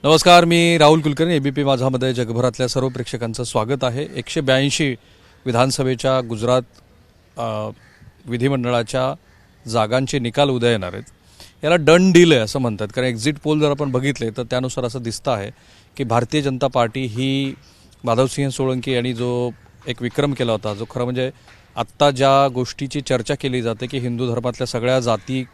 नमस्कार, मी राहुल कुलकर्णी. एबीपी माझामध्ये जगभरातल्या सर्व प्रेक्षकांचं स्वागत आहे. 182 विधानसभेच्या गुजरात विधिमंडळाच्या जागांचे निकाल उद्या येणार आहेत. याला डन डील आहे असं म्हणतात, कारण एक्झिट पोल जर आपण बघितले तर त्यानुसार असं दिसतं आहे की भारतीय जनता पार्टी ही माधवसिंह सोळंकी यांनी जो एक विक्रम केला होता, जो खरं म्हणजे आत्ता ज्या गोष्टीची चर्चा केली जाते की हिंदू धर्मातल्या सगळ्या जाती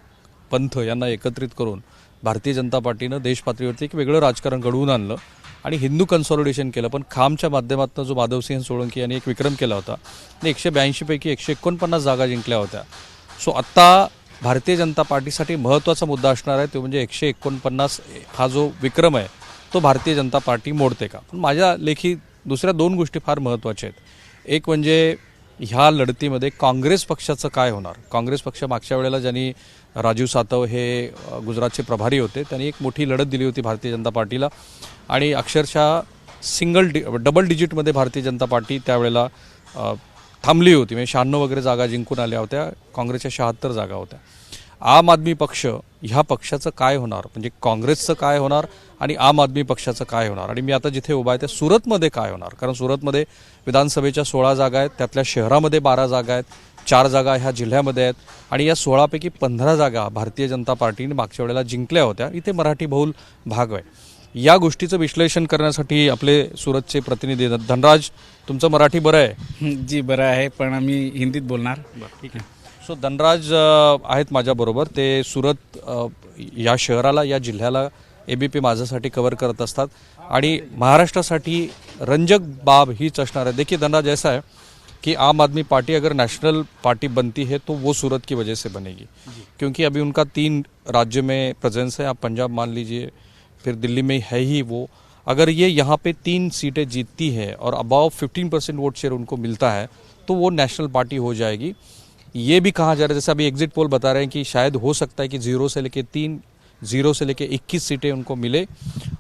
पंथ यांना एकत्रित करून भारतीय जनता पार्टीनं देश पातळीवरती एक वेगळं राजकारण घडवून आणलं आणि हिंदू कन्सॉलिडेशन केलं. पण खामच्या माध्यमातून जो माधवसिंह सोळंकी यांनी एक विक्रम केला होता आणि 182 पैकी 149 जागा जिंकल्या होत्या. सो आत्ता भारतीय जनता पार्टीसाठी महत्त्वाचा मुद्दा असणार आहे तो म्हणजे 149 हा जो विक्रम आहे तो भारतीय जनता पार्टी मोडते का. पण माझ्या लेखी दुसऱ्या दोन गोष्टी फार महत्त्वाच्या आहेत. एक म्हणजे ह्या लढतीमध्ये काँग्रेस पक्षाचं काय होणार. काँग्रेस पक्ष मागच्या वेळेला ज्यांनी राजीव सातव हे गुजरातचे प्रभारी होते त्यांनी एक मोठी लढत दिली होती भारतीय जनता पार्टीला आणि अक्षरशः डबल डिजिटमध्ये भारतीय जनता पार्टी त्यावेळेला थांबली होती. म्हणजे 96 वगैरे जागा जिंकून आल्या होत्या. काँग्रेसच्या 76 जागा होत्या. आम आदमी पक्ष ह्या पक्षाचं काय होणार, म्हणजे काँग्रेसचं काय होणार आणि आम आदमी पक्षाचं काय होणार. आणि मी आता जिथे उभा आहे त्या सुरतमध्ये काय होणार, कारण सुरतमध्ये विधानसभेच्या 16 जागा आहेत, त्यातल्या शहरामध्ये 12 जागा आहेत, 4 जागा ह्या जिल्ह्यामध्ये आहेत आणि या 16 पैकी 15 जागा भारतीय जनता पार्टीने मागच्या वेळेला जिंकल्या होत्या. इथे मराठी बहुल भाग आहे. या गोष्टीचं विश्लेषण करण्यासाठी आपले सुरतचे प्रतिनिधी धनराज, तुमचं मराठी बरं आहे? जी बरं आहे, पण आम्ही हिंदीत बोलणार. ठीक आहे. सो धनराज आहेत माझ्याबरोबर. ते सुरत या शहराला, या जिल्ह्याला एबीपी माझ्यासाठी कव्हर करत असतात आणि महाराष्ट्रासाठी रंजक बाब हीच असणार है. देखिए धनराज, ऐसा है कि आम आदमी पार्टी अगर नेशनल पार्टी बनती है तो वो सूरत की वजह से बनेगी, क्योंकि अभी उनका 3 राज्य में प्रेजेंस है. आप पंजाब मान लीजिए, फिर दिल्ली में है ही वो. अगर ये यहाँ पे 3 सीटें जीतती है और अबाव 15% वोट शेयर उनको मिलता है तो वो नेशनल पार्टी हो जाएगी. ये भी कहा जा रहा है, जैसे अभी एग्जिट पोल बता रहे हैं कि शायद हो सकता है कि 0 से लेके 21 सीटें उनको मिले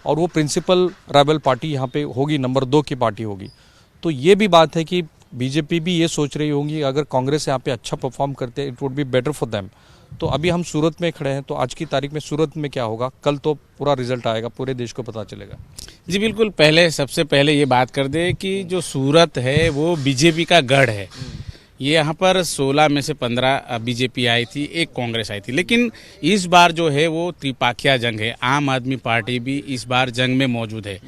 और वो प्रिंसिपल रेबल पार्टी यहाँ पे होगी, नंबर 2 की पार्टी होगी. तो ये भी बात है कि बीजेपी भी ये सोच रही होंगी अगर कांग्रेस यहाँ पे अच्छा परफॉर्म करते हैं it would be better for them. तो अभी हम सूरत में खड़े हैं, तो आज की तारीख में सूरत में क्या होगा, कल तो पूरा रिजल्ट आएगा, पूरे देश को पता चलेगा. जी बिल्कुल. सबसे पहले ये बात कर दे कि जो सूरत है वो बीजेपी का गढ़ है. ये यहाँ पर 16 में से 15 बीजेपी आई थी, एक कांग्रेस आई थी. लेकिन इस बार जो है वो त्रिपाखिया जंग है. आम आदमी पार्टी भी इस बार जंग में मौजूद है.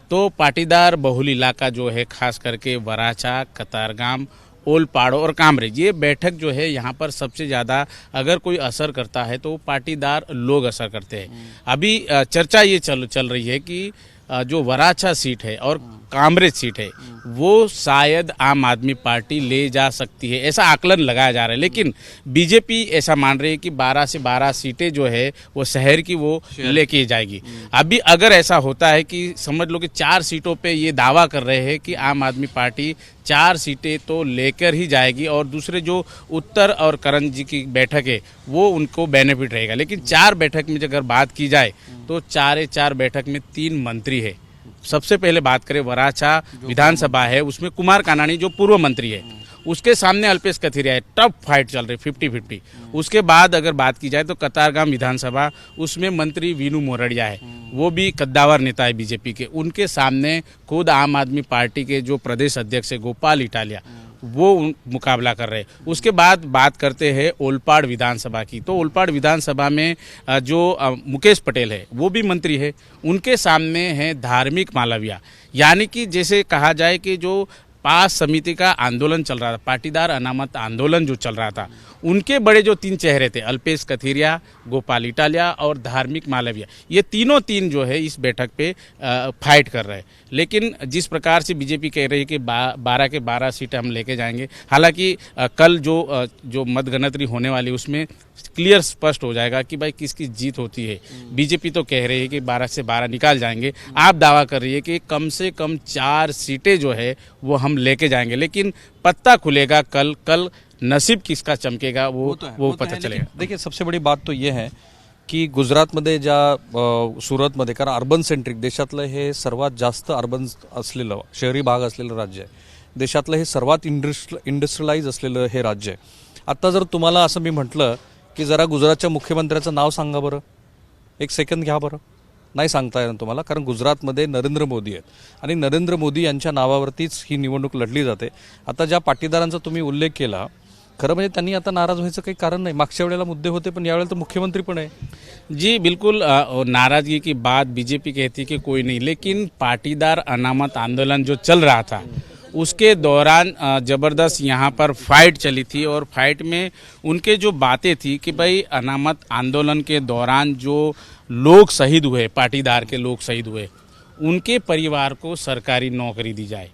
तो पाटीदार बहुल इलाका जो है, खास करके वराछा, कतारगाम, ओलपाड़ और कामरेज, ये बैठक जो है यहाँ पर सबसे ज़्यादा अगर कोई असर करता है तो पाटीदार लोग असर करते हैं. अभी चर्चा ये चल रही है कि जो वराछा सीट है और कामरेज सीट है वो शायद आम आदमी पार्टी ले जा सकती है, ऐसा आकलन लगाया जा रहा है. लेकिन बीजेपी ऐसा मान रही है कि 12 से 12 सीटें जो है वो शहर की वो लेके जाएगी. अभी अगर ऐसा होता है कि समझ लो कि 4 सीटों पे ये दावा कर रहे हैं कि आम आदमी पार्टी 4 सीटें तो लेकर ही जाएगी और दूसरे जो उत्तर और करण जी की बैठक है वो उनको बेनिफिट रहेगा. लेकिन 4 बैठक में अगर बात की जाए तो 4 बैठक में 3 मंत्री है. सबसे पहले बात करें वराछा विधानसभा है, उसमें कुमार कानाणी जो पूर्व मंत्री है, उसके सामने अल्पेश कथीरिया है. टफ फाइट चल रही 50-50. उसके बाद अगर बात की जाए तो कतारगाम विधानसभा, उसमें मंत्री वीनू मोरडिया है, वो भी कद्दावर नेता है बीजेपी के. उनके सामने खुद आम आदमी पार्टी के जो प्रदेश अध्यक्ष है गोपाल इटालिया, वो मुकाबला कर रहे हैं. उसके बाद बात करते हैं ओलपाड़ विधानसभा की. तो ओलपाड़ विधानसभा में जो मुकेश पटेल है वो भी मंत्री है. उनके सामने है धार्मिक मालविया. यानी कि जैसे कहा जाए कि जो पास समिति का आंदोलन चल रहा था, पाटीदार अनामत आंदोलन जो चल रहा था, उनके बड़े जो 3 चेहरे थे, अल्पेश कथीरिया, गोपाल इटालिया और धार्मिक मालविया, ये तीनों तीन जो है इस बैठक पे फाइट कर रहे हैं. लेकिन जिस प्रकार से बीजेपी कह रही है कि 12 के 12 सीटें हम लेके जाएंगे, हालांकि कल जो मतगणतरी होने वाली उसमें क्लियर स्पष्ट हो जाएगा कि भाई किसकी जीत होती है. बीजेपी तो कह रही है कि 12 से 12 निकाल जाएंगे. आप दावा कर रही है कि कम से कम 4 सीटें जो है वो हम लेके जाएंगे. लेकिन पत्ता खुलेगा कल नसीब किसका चमकेगा वो पता चलेगा. देखिए, सबसे बड़ी बात तो ये है की गुजरातमध्ये ज्या सुरतमध्ये, कारण अर्बन सेंट्रिक देशातलं हे सर्वात जास्त अर्बन असलेलं शहरी भाग असलेलं राज्य आहे. देशातलं हे सर्वात इंडस्ट्रियलाइज असलेलं हे राज्य आहे. आता जर तुम्हाला असं मी म्हटलं की जरा गुजरातच्या मुख्यमंत्र्याचं नाव सांगा बरं, एक सेकंद घ्या बरं, नाही सांगता येणार तुम्हाला, कारण गुजरातमध्ये नरेंद्र मोदी आहेत आणि नरेंद्र मोदी यांच्या नावावरतीच ही निवडणूक लढली जाते. आता ज्या पाटीदारांचा तुम्ही उल्लेख केला, खरं म्हणजे त्यांनी आता नाराज व्हायचं काही कारण नाही. मागच्या वेळेला मुद्दे होते, पण यावेळेला तर मुख्यमंत्री पण आहे. जी बिल्कुल, नाराजगी की बात बीजेपी कहती कि कोई नहीं, लेकिन पाटीदार अनामत आंदोलन जो चल रहा था उसके दौरान जबरदस्त यहाँ पर फाइट चली थी, और फाइट में उनके जो बातें थी कि भाई अनामत आंदोलन के दौरान जो लोग शहीद हुए, पाटीदार के लोग शहीद हुए, उनके परिवार को सरकारी नौकरी दी जाए।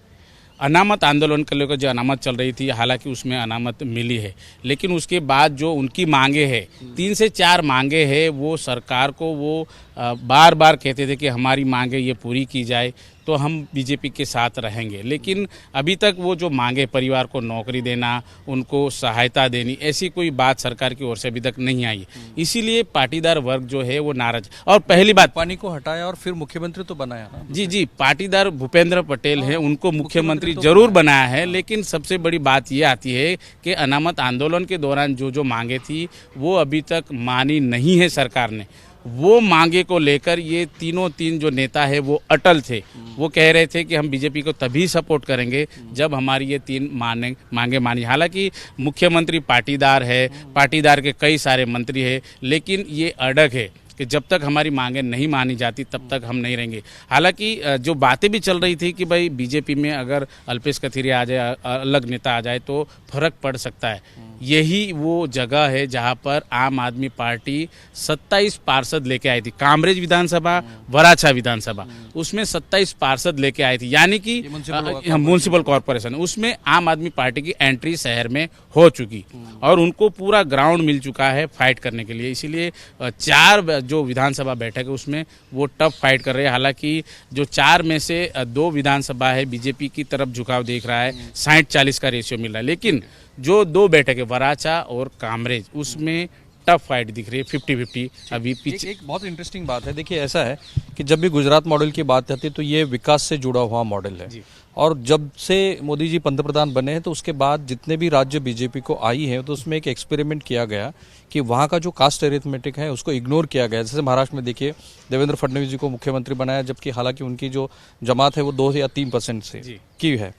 अनामत आंदोलन को लेकर जो अनामत चल रही थी, हालांकि उसमें अनामत मिली है, लेकिन उसके बाद जो उनकी मांगे है, 3 से 4 मांगे है, वो सरकार को वो बार बार कहते थे कि हमारी मांगे ये पूरी की जाए तो हम बीजेपी के साथ रहेंगे। लेकिन अभी तक वो जो मांगे, परिवार को नौकरी देना, उनको सहायता देनी, ऐसी कोई बात सरकार की ओर से अभी तक नहीं आई। इसीलिए पाटीदार वर्ग जो है वो नाराज। और पहली बात, पानी को हटाया और फिर मुख्यमंत्री तो बनाया ना। जी, पाटीदार भूपेंद्र पटेल है, उनको मुख्यमंत्री जरूर बनाया है, लेकिन सबसे बड़ी बात ये आती है कि अनामत आंदोलन के दौरान जो मांगे थी वो अभी तक मानी नहीं है सरकार ने। वो मांगे को लेकर ये तीन जो नेता है वो अटल थे। वो कह रहे थे कि हम बीजेपी को तभी सपोर्ट करेंगे जब हमारी ये 3 मांगे मानी। हालांकि मुख्यमंत्री पाटीदार है, पाटीदार के कई सारे मंत्री है, लेकिन ये अड़ग है कि जब तक हमारी मांगे नहीं मानी जाती तब तक हम नहीं रहेंगे। हालांकि जो बातें भी चल रही थी कि भाई बीजेपी में अगर अल्पेश कथीरिया आ जाए, अलग नेता आ जाए तो फर्क पड़ सकता है। यही वो जगह है जहां पर आम आदमी पार्टी 27 पार्षद लेके आई थी। कामरेज विधानसभा, वराछा विधानसभा, उसमें 27 पार्षद लेके आई थी, यानी कि म्युनिसिपल कॉरपोरेशन, उसमें आम आदमी पार्टी की एंट्री शहर में हो चुकी और उनको पूरा ग्राउंड मिल चुका है फाइट करने के लिए। इसीलिए 4 जो विधानसभा बैठक है उसमें वो टफ फाइट कर रहे हैं। हालांकि जो 4 में से 2 विधानसभा है बीजेपी की तरफ झुकाव देख रहा है, 60-40 का रेशियो मिल रहा है, लेकिन जो 2 बैठक है वराछा और कामरेज, उसमें टफ फाइट दिख रही है, 50-50 अभी पीछे। एक बहुत इंटरेस्टिंग बात है, देखिए ऐसा है कि जब भी गुजरात मॉडल की बात आती है तो ये विकास से जुड़ा हुआ मॉडल है। और जब से मोदी जी पंतप्रधान बने हैं तो उसके बाद जितने भी राज्य बीजेपी को आई है तो उसमें एक एक्सपेरिमेंट किया गया कि वहाँ का जो कास्ट एरिथमेटिक है उसको इग्नोर किया गया। जैसे महाराष्ट्र में देखिए देवेंद्र फडणवीस जी को मुख्यमंत्री बनाया, जबकि हालांकि उनकी जो जमात है वो 2 या 3% से की है।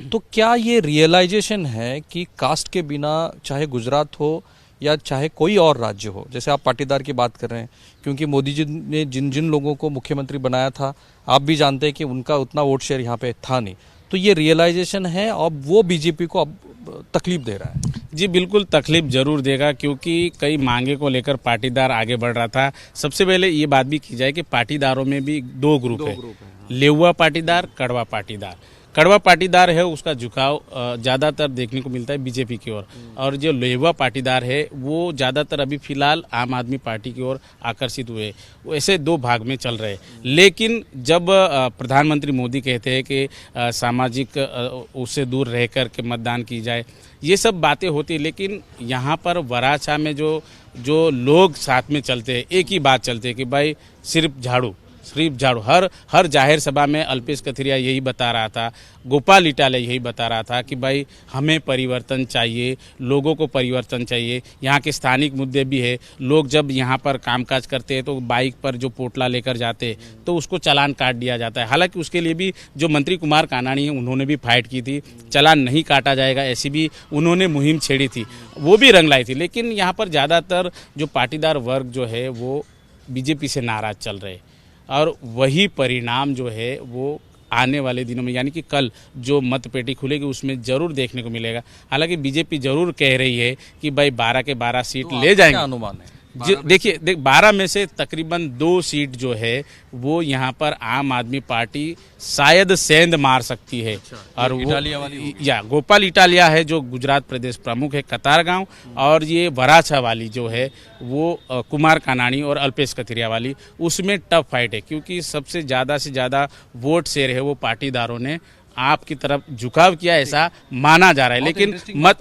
तो क्या ये रियलाइजेशन है कि कास्ट के बिना चाहे गुजरात हो या चाहे कोई और राज्य हो, जैसे आप पाटीदार की बात कर रहे हैं, क्योंकि मोदी जी ने जिन जिन लोगों को मुख्यमंत्री बनाया था आप भी जानते हैं कि उनका उतना वोट शेयर यहाँ पे था नहीं, तो ये रियलाइजेशन है और वो बीजेपी को अब तकलीफ दे रहा है। जी बिल्कुल तकलीफ जरूर देगा, क्योंकि कई मांगे को लेकर पाटीदार आगे बढ़ रहा था। सबसे पहले ये बात भी की जाए कि पाटीदारों में भी 2 ग्रुप है, लेउआ पाटीदार, कड़वा पाटीदार। कड़वा पाटीदार है उसका झुकाव ज़्यादातर देखने को मिलता है बीजेपी की ओर, और जो लेउआ पाटीदार है वो ज़्यादातर अभी फिलहाल आम आदमी पार्टी की ओर आकर्षित हुए। वैसे 2 भाग में चल रहे। लेकिन जब प्रधानमंत्री मोदी कहते हैं कि सामाजिक उससे दूर रह कर के मतदान की जाए, ये सब बातें होती है, लेकिन यहाँ पर वराछा में जो लोग साथ में चलते हैं, एक ही बात चलते है कि भाई सिर्फ झाड़ू। हर जाहिर सभा में अल्पेश कथीरिया यही बता रहा था, गोपाल इटालिया यही बता रहा था कि भाई हमें परिवर्तन चाहिए, लोगों को परिवर्तन चाहिए। यहाँ के स्थानिक मुद्दे भी है, लोग जब यहाँ पर कामकाज करते हैं तो बाइक पर जो पोटला लेकर जाते हैं तो उसको चालान काट दिया जाता है। हालांकि उसके लिए भी जो मंत्री कुमार कानाणी है उन्होंने भी फाइट की थी, चालान नहीं काटा जाएगा ऐसी भी उन्होंने मुहिम छेड़ी थी, वो भी रंग लाई थी। लेकिन यहाँ पर ज़्यादातर जो पाटीदार वर्ग जो है वो बीजेपी से नाराज चल रहे, और वही परिणाम जो है वो आने वाले दिनों में, यानी कि कल जो मतपेटी खुलेगी उसमें जरूर देखने को मिलेगा। हालांकि बीजेपी जरूर कह रही है कि भाई 12 के 12 सीट ले जाएंगे। अनुमान है देखिए 12 में से तकरीबन 2 सीट जो है वो यहाँ पर आम आदमी पार्टी शायद सेंध मार सकती है। और वो गोपाल इटालिया है जो गुजरात प्रदेश प्रमुख है, कतारगांव, और ये वराछा वाली जो है वो कुमार कानाणी और अल्पेश कथीरिया वाली, उसमें टफ फाइट है, क्योंकि सबसे ज़्यादा से ज़्यादा वोट शेयर है वो पाटीदारों ने आपकी तरफ झुकाव किया, ऐसा माना जा रहा है। लेकिन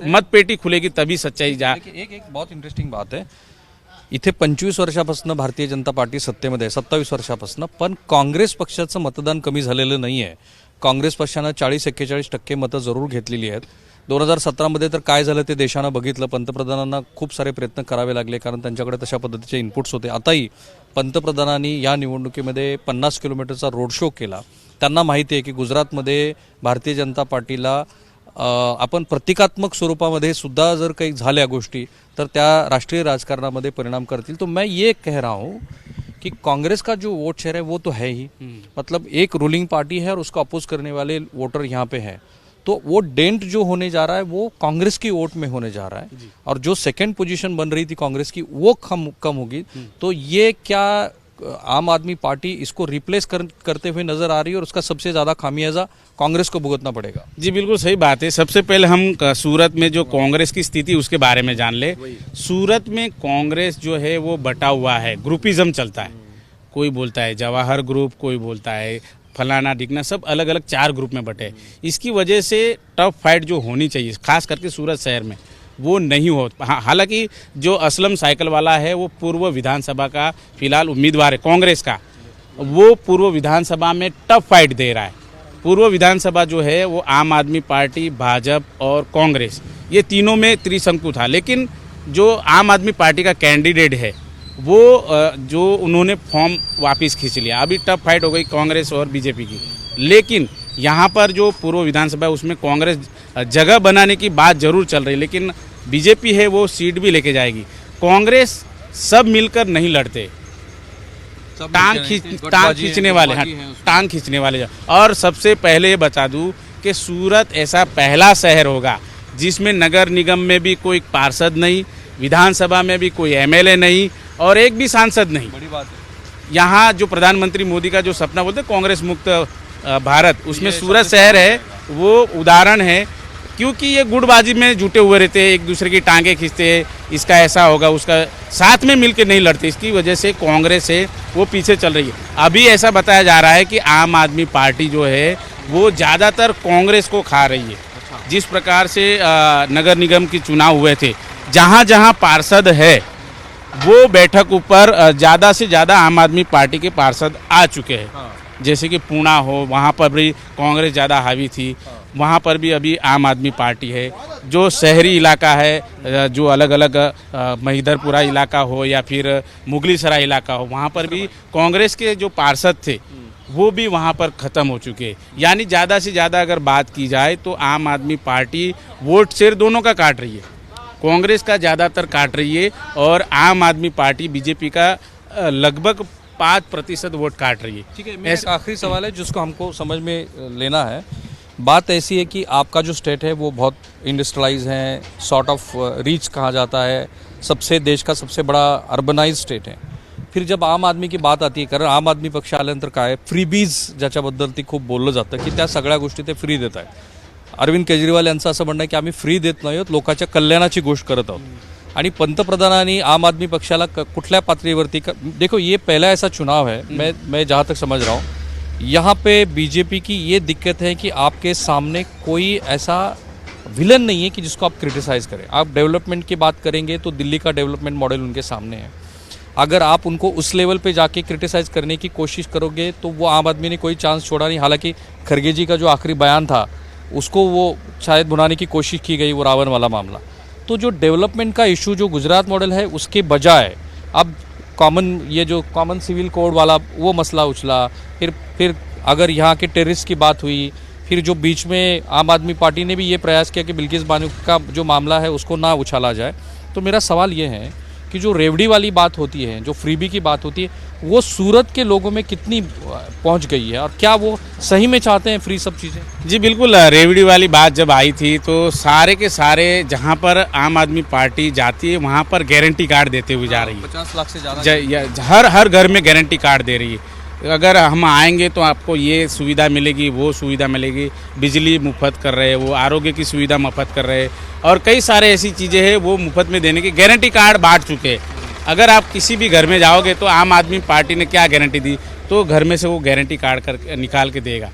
मतपेटी खुलेगी तभी सच्चाई एक बहुत इंटरेस्टिंग बात है, इथे 25 वर्षापासून भारतीय जनता पार्टी सत्तेमध्ये आहे, 27 वर्षापासून, पण काँग्रेस पक्षाचं मतदान कमी झालेलं नाही आहे. काँग्रेस पक्षानं 40-41% मतं जरूर घेतलेली आहेत. 2017मध्ये तर काय झालं ते देशानं बघितलं. पंतप्रधानांना खूप सारे प्रयत्न करावे लागले कारण त्यांच्याकडे तशा पद्धतीचे इनपुट्स होते. आताही पंतप्रधानांनी या निवडणुकीमध्ये 50 किलोमीटरचा रोड शो केला. त्यांना माहिती आहे की गुजरातमध्ये भारतीय जनता पार्टीला आपण प्रतिकात्मक स्वरूपामध्ये सुद्धा जर काही झाल्या गोष्टी तर त्या राष्ट्रीय राजकारणामध्ये परिणाम करतील. तो मैं ये कह रहा हूँ कि कांग्रेस का जो वोट शेयर है वो तो है ही, मतलब एक रूलिंग पार्टी है और उसको अपोज करने वाले वोटर यहाँ पे हैं. तो वो डेंट जो होने जा रहा है वो कांग्रेस की वोट में होने जा रहा है और जो सेकंड पोजीशन बन रही थी कांग्रेस की वो कम होगी. तो ये क्या आम आदमी पार्टी इसको रिप्लेस करते हुए नजर आ रही है और उसका सबसे ज्यादा खामियाजा कांग्रेस को भुगतना पड़ेगा. जी बिल्कुल सही बात है. सबसे पहले हम सूरत में जो कांग्रेस की स्थिति उसके बारे में जान ले. सूरत में कांग्रेस जो है वो बटा हुआ है, ग्रुपिज्म चलता है. कोई बोलता है जवाहर ग्रुप, कोई बोलता है फलाना डिगना, सब अलग अलग 4 ग्रुप में बटे. इसकी वजह से टफ फाइट जो होनी चाहिए खास करके सूरत शहर में वो नहीं हो. हालांकि जो असलम साइकिल वाला है वो पूर्व विधानसभा का फिलहाल उम्मीदवार है कांग्रेस का, वो पूर्व विधानसभा में टफ फाइट दे रहा है. पूर्व विधानसभा जो है वो आम आदमी पार्टी, भाजपा और कांग्रेस, ये तीनों में त्रिशंकु था. लेकिन जो आम आदमी पार्टी का कैंडिडेट है वो जो उन्होंने फॉर्म वापस खींच लिया. अभी टफ फाइट हो गई कांग्रेस और बीजेपी की. लेकिन यहाँ पर जो पूर्व विधानसभा है उसमें कांग्रेस जगह बनाने की बात जरूर चल रही है, लेकिन बीजेपी है वो सीट भी लेके जाएगी. कांग्रेस सब मिलकर नहीं लड़ते, टांग खींचने वाले, हाँ टांग खींचने वाले. और सबसे पहले ये बता दूं कि सूरत ऐसा पहला शहर होगा जिसमें नगर निगम में भी कोई पार्षद नहीं, विधानसभा में भी कोई एमएलए नहीं और एक भी सांसद नहीं. बड़ी बात है. यहाँ जो प्रधानमंत्री मोदी का जो सपना बोलते कांग्रेस मुक्त भारत, उसमें सूरत शहर है वो उदाहरण है. क्योंकि ये गुटबाजी में जुटे हुए रहते हैं, एक दूसरे की टांगे खींचते हैं, इसका ऐसा होगा उसका, साथ में मिलकर नहीं लड़ते. इसकी वजह से कांग्रेस है वो पीछे चल रही है. अभी ऐसा बताया जा रहा है कि आम आदमी पार्टी जो है वो ज़्यादातर कांग्रेस को खा रही है. जिस प्रकार से नगर निगम के चुनाव हुए थे, जहाँ जहाँ पार्षद है वो बैठक ऊपर ज़्यादा से ज़्यादा आम आदमी पार्टी के पार्षद आ चुके हैं. जैसे कि पुणे हो, वहाँ पर भी कांग्रेस ज़्यादा हावी थी, वहाँ पर भी अभी आम आदमी पार्टी है. जो शहरी इलाका है, जो अलग अलग महिदरपुरा इलाका हो या फिर मुगली सराय इलाका हो, वहाँ पर भी कांग्रेस के जो पार्षद थे वो भी वहाँ पर ख़त्म हो चुके हैं. यानी ज़्यादा से ज़्यादा अगर बात की जाए तो आम आदमी पार्टी वोट शेयर दोनों का काट रही है. कांग्रेस का ज़्यादातर काट रही है और आम आदमी पार्टी बीजेपी का लगभग 5% वोट काट रही है. ठीक है, मेरा एक आखिरी सवाल है जिसको हमको समझ में लेना है. बात ऐसी है कि आपका जो स्टेट है वो बहुत इंडस्ट्रियलाइज है, सॉर्ट ऑफ रीच कहा जाता है, सबसे देश का सबसे बड़ा अर्बनाइज स्टेट है. फिर जब आम आदमी की बात आती आहे, कारण आम आदमी पक्ष आल्यानंतर काय फ्रीबीज ज्याच्याबद्दल ती खूप बोललं जातं की त्या सगळ्या गोष्टी ते फ्री देत आहेत. अरविंद केजरीवाल यांचं असं म्हणणं आहे की आम्ही फ्री देत नाही आहोत, लोकांच्या कल्याणाची गोष्ट करत आहोत. आणि पंतप्रधानांनी आम आदमी पक्षाला कुठल्या पातळीवरती देखो ये पहला ऐसा चुनाव है, मैं जहाँ तक समझ रहा हूँ यहाँ पे बीजेपी की ये दिक्कत है कि आपके सामने कोई ऐसा विलन नहीं है कि जिसको आप क्रिटिसाइज करें. आप डेवलपमेंट की बात करेंगे तो दिल्ली का डेवलपमेंट मॉडल उनके सामने है. अगर आप उनको उस लेवल पे जाके क्रिटिसाइज करने की कोशिश करोगे तो वो आम आदमी ने कोई चांस छोड़ा नहीं. हालांकि खरगे जी का जो आखिरी बयान था उसको वो शायद भुनाने की कोशिश की गई, वो रावण वाला मामला. तो जो डेवलपमेंट का इशू जो गुजरात मॉडल है उसके बजाय अब कॉमन सिविल कोड वाला वो मसला उछला. फिर अगर यहाँ के टेररिस्ट की बात हुई, फिर जो बीच में आम आदमी पार्टी ने भी ये प्रयास किया कि बिल्किस बानो का जो मामला है उसको ना उछाला जाए. तो मेरा सवाल ये है कि जो रेवड़ी वाली बात होती है, जो फ्रीबी की बात होती है, वो सूरत के लोगों में कितनी पहुंच गई है और क्या वो सही में चाहते हैं फ्री सब चीज़ें? जी बिल्कुल. रेवड़ी वाली बात जब आई थी तो सारे के सारे जहाँ पर आम आदमी पार्टी जाती है वहाँ पर गारंटी कार्ड देते हुए जा रही है. 50 लाख से ज़्यादा हर घर में गारंटी कार्ड दे रही है. अगर हम आएंगे तो आपको ये सुविधा मिलेगी, वो सुविधा मिलेगी. बिजली मुफ्त कर रहे हैं, वो आरोग्य की सुविधा मुफ्त कर रहे हैं और कई सारे ऐसी चीज़ें हैं वो मुफ्त में देने की गारंटी कार्ड बांट चुके हैं. अगर आप किसी भी घर में जाओगे तो आम आदमी पार्टी ने क्या गारंटी दी, तो घर में से वो गारंटी कार्ड कर निकाल के देगा.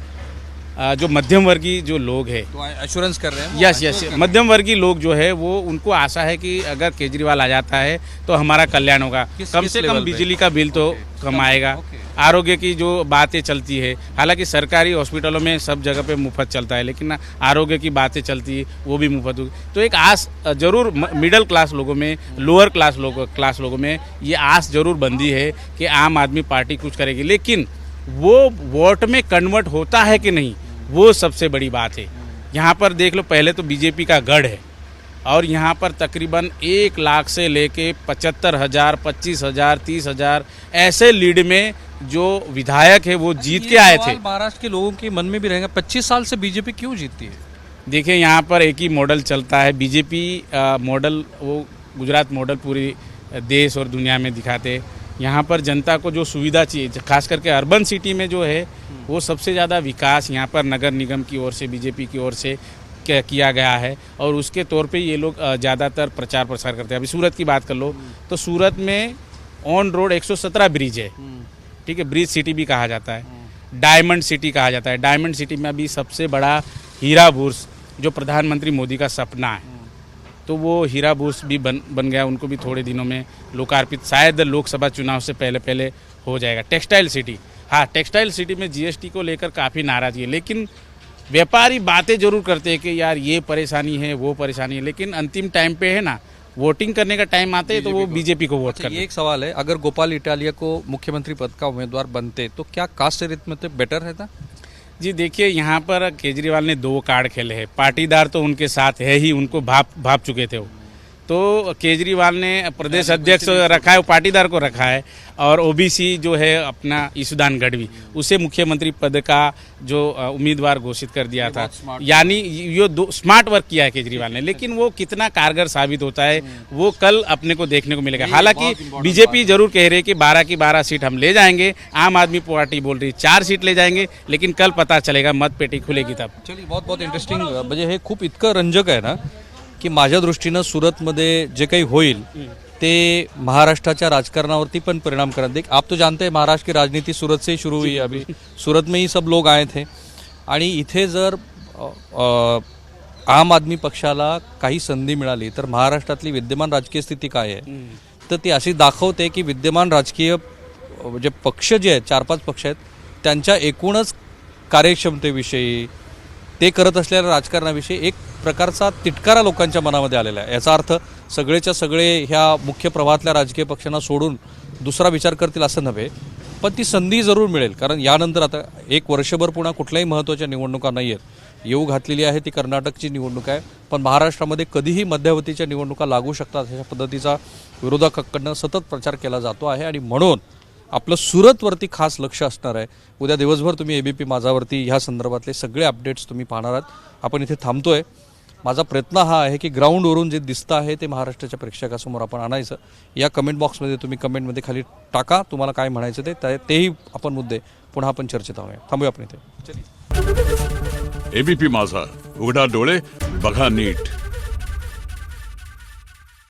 जो मध्यम वर्गीय जो लोग हैं, तो एश्योरेंस कर रहे हैं यस यस, मध्यम वर्गीय लोग जो है वो उनको आशा है कि अगर केजरीवाल आ जाता है तो हमारा कल्याण होगा। कम से कम बिजली का बिल तो कम आएगा, आरोग्य की जो बातें चलती है, हालांकि सरकारी हॉस्पिटलों में सब जगह पे मुफ्त चलता है, लेकिन आरोग्य की बातें चलती है वो भी मुफ्त होगी। तो एक आस जरूर मिडिल क्लास लोगों में, लोअर क्लास लोगों में ये आस जरूर बंधी है कि आम आदमी पार्टी कुछ करेगी, लेकिन वो वोट में कन्वर्ट होता है कि नहीं, वो सबसे बड़ी बात है। यहाँ पर देख लो, पहले तो बीजेपी का गढ़ है और यहाँ पर तकरीबन 1 लाख से लेके 75,000, 25,000, 30,000 ऐसे लीड में जो विधायक है वो जीत के आए थे। महाराष्ट्र के लोगों के मन में भी रहेगा 25 साल से बीजेपी क्यों जीतती है? देखिए, यहाँ पर एक ही मॉडल चलता है, बीजेपी मॉडल, वो गुजरात मॉडल पूरी देश और दुनिया में दिखाते। यहाँ पर जनता को जो सुविधा चाहिए, खास करके अर्बन सिटी में जो है वो सबसे ज़्यादा विकास यहाँ पर नगर निगम की ओर से, बीजेपी की ओर से किया गया है और उसके तौर पे ये लोग ज़्यादातर प्रचार प्रसार करते हैं। अभी सूरत की बात कर लो तो सूरत में ऑन रोड 117 ब्रिज है, ठीक है, ब्रिज सिटी भी कहा जाता है, डायमंड सिटी कहा जाता है। डायमंड सिटी में अभी सबसे बड़ा हीरा बुर्ज जो प्रधानमंत्री मोदी का सपना है, तो वो हीरा बुर्ज भी बन गया, उनको भी थोड़े दिनों में लोकार्पित, शायद लोकसभा चुनाव से पहले हो जाएगा। टेक्सटाइल सिटी, हाँ, टेक्सटाइल सिटी में जीएसटी को लेकर काफ़ी नाराजगी है, लेकिन व्यापारी बातें जरूर करते हैं कि यार ये परेशानी है, वो परेशानी है, लेकिन अंतिम टाइम पे है ना, वोटिंग करने का टाइम आते हैं तो वो बीजेपी को वोट करते हैं। ये एक सवाल है, अगर गोपाल इटालिया को मुख्यमंत्री पद का उम्मीदवार बनते तो क्या कास्ट अरिथमेटिक बेटर रहता? जी देखिए, यहाँ पर केजरीवाल ने 2 कार्ड खेले हैं, पाटीदार तो उनके साथ है ही, उनको भाप चुके थे वो, तो केजरीवाल ने प्रदेश अध्यक्ष रखा है, वो पाटीदार को रखा है, और ओबीसी जो है अपना ईशुदान गढ़वी, उसे मुख्यमंत्री पद का जो उम्मीदवार घोषित कर दिया था। यानी ये 2 स्मार्ट वर्क किया है केजरीवाल ने, लेकिन वो कितना कारगर साबित होता है वो कल अपने को देखने को मिलेगा। हालांकि बीजेपी जरूर कह रही है कि 12 की 12 सीट हम ले जाएंगे, आम आदमी पार्टी बोल रही 4 सीट ले जाएंगे, लेकिन कल पता चलेगा, मतपेटी खुलेगी तब। चलिए, बहुत इंटरेस्टिंग, म्हणजे हे खूप इतकं रंजक आहे ना की माझ्या दृष्टीनं सूरतमध्ये जे काही होईल ते महाराष्ट्राच्या राजकारणावरती पण परिणाम करत देख। आप तो जानते हैं महाराष्ट्र की राजनीति सूरत से ही शुरू हुई है, अभी सूरत में ही सब लोग आए थे आणि इथे जर आम आदमी पक्षाला काही संधी मिळाली तर महाराष्ट्रातली विद्यमान राजकीय स्थिती काय आहे तर ती अशी दाखवते की विद्यमान राजकीय जे पक्ष जे आहेत, 4-5 पक्ष आहेत, त्यांच्या एकूणच कार्यक्षमतेविषयी, ते करत असलेल्या राजकारणाविषयी एक प्रकारचा तिटकारा लोकांच्या मनामध्ये आलेला आहे। याचा अर्थ सगळेच्या सगळे ह्या मुख्य प्रवाहातल्या राजकीय पक्षांना सोडून दुसरा विचार करतील असं नव्हे, पण ती संधी जरूर मिळेल, कारण यानंतर आता 1 वर्षभर पुन्हा कुठल्याही महत्त्वाच्या निवडणुका नाही आहेत। येऊ घातलेली आहे ती कर्नाटकची निवडणूक आहे, पण महाराष्ट्रामध्ये कधीही मध्यावधीच्या निवडणुका लागू शकतात अशा पद्धतीचा विरोधकांकडनं सतत प्रचार केला जातो आहे आणि म्हणून आपलं सूरतवरती खास लक्ष असणार आहे। उद्या दिवसभर तुम्ही एबीपी माझावरती ह्या संदर्भातले सगळे अपडेट्स तुम्ही पाहणार आहात। आपण इथे थांबतोय। माझा प्रयत्न हा आहे की ग्राउंडवरून जे दिसतं आहे ते महाराष्ट्राच्या प्रेक्षकासमोर आपण आणायचं। या कमेंट बॉक्समध्ये तुम्ही कमेंटमध्ये खाली टाका तुम्हाला काय म्हणायचं तेही आपण मुद्दे पुन्हा आपण चर्चेत आणूया। थांबूया आपण इथे। एबीपी माझा, उघडा डोळे बघा नीट।